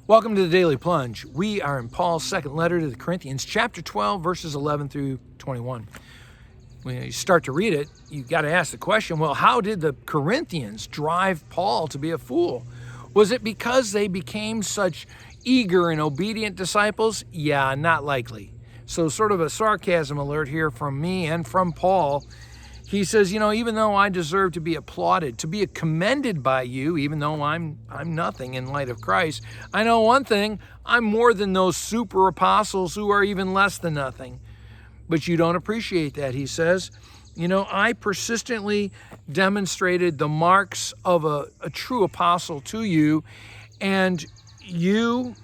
Welcome to the Daily Plunge. We are in Paul's second letter to the Corinthians, chapter 12, verses 11 through 21. When you start to read it, you got to ask the question, well, how did the Corinthians drive Paul to be a fool? Was it because they became such eager and obedient disciples? Yeah, not likely. So sort of a sarcasm alert here from me and from Paul. He says, even though I deserve to be applauded, to be commended by you, even though I'm nothing in light of Christ, I know one thing, I'm more than those super apostles who are even less than nothing. But you don't appreciate that, he says. I persistently demonstrated the marks of a true apostle to you, and you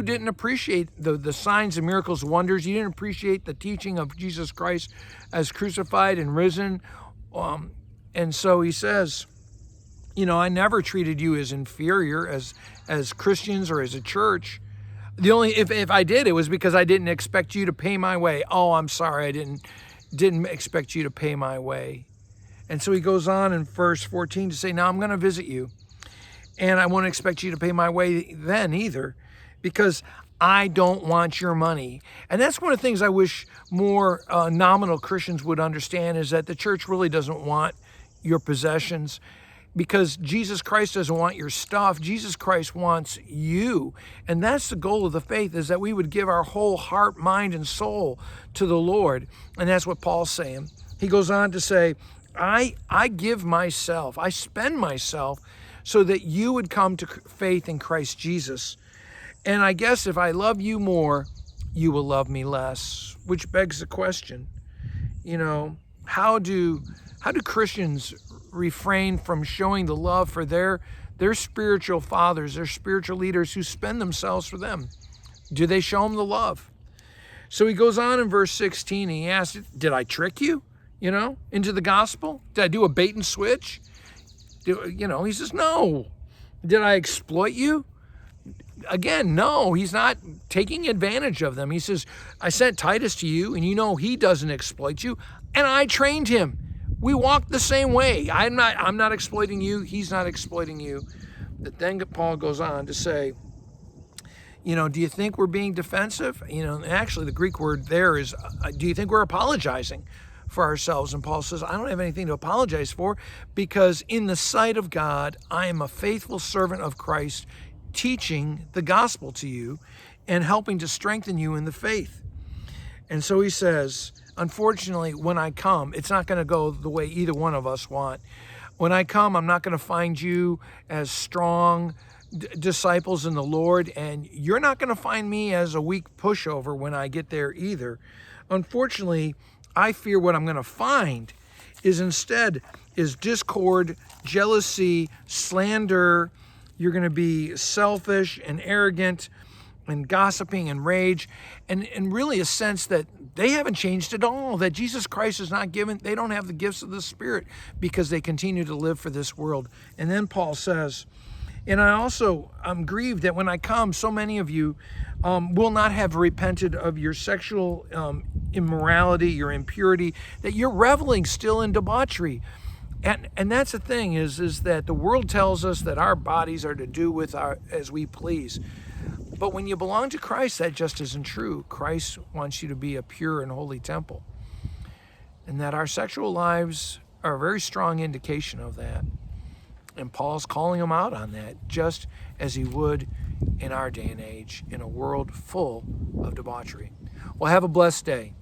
didn't appreciate the signs and miracles, wonders. You didn't appreciate the teaching of Jesus Christ as crucified and risen. And so he says, I never treated you as inferior as Christians or as a church. The only, if I did, it was because I didn't expect you to pay my way. Oh, I'm sorry, I didn't expect you to pay my way. And so he goes on in verse 14 to say, now I'm going to visit you, and I won't expect you to pay my way then either, because I don't want your money. And that's one of the things I wish more nominal Christians would understand, is that the church really doesn't want your possessions, because Jesus Christ doesn't want your stuff. Jesus Christ wants you. And that's the goal of the faith, is that we would give our whole heart, mind, and soul to the Lord. And that's what Paul's saying. He goes on to say, I give myself, I spend myself so that you would come to faith in Christ Jesus. And I guess if I love you more, you will love me less, which begs the question, how do Christians refrain from showing the love for their spiritual fathers, their spiritual leaders who spend themselves for them? Do they show them the love? So he goes on in verse 16, and he asks, did I trick you, into the gospel? Did I do a bait and switch? He says, no. Did I exploit you? Again, no, he's not taking advantage of them. He says, I sent Titus to you, and he doesn't exploit you, and I trained him. We walk the same way. I'm not exploiting you. He's not exploiting you. But then Paul goes on to say, do you think we're being defensive? Actually the Greek word there is, do you think we're apologizing for ourselves? And Paul says, I don't have anything to apologize for, because in the sight of God, I am a faithful servant of Christ, teaching the gospel to you and helping to strengthen you in the faith. And so he says, unfortunately, when I come, it's not going to go the way either one of us want. When I come, I'm not going to find you as strong disciples in the Lord, and you're not going to find me as a weak pushover when I get there either. Unfortunately, I fear what I'm going to find is discord, jealousy, slander. You're going to be selfish and arrogant and gossiping and rage, and really a sense that they haven't changed at all, that Jesus Christ is not given, they don't have the gifts of the Spirit because they continue to live for this world. And then Paul says, and I'm grieved that when I come, so many of you will not have repented of your sexual immorality, your impurity, that you're reveling still in debauchery. And that's the thing, is that the world tells us that our bodies are to do with as we please. But when you belong to Christ, that just isn't true. Christ wants you to be a pure and holy temple. And that our sexual lives are a very strong indication of that. And Paul's calling them out on that, just as he would in our day and age, in a world full of debauchery. Well, have a blessed day.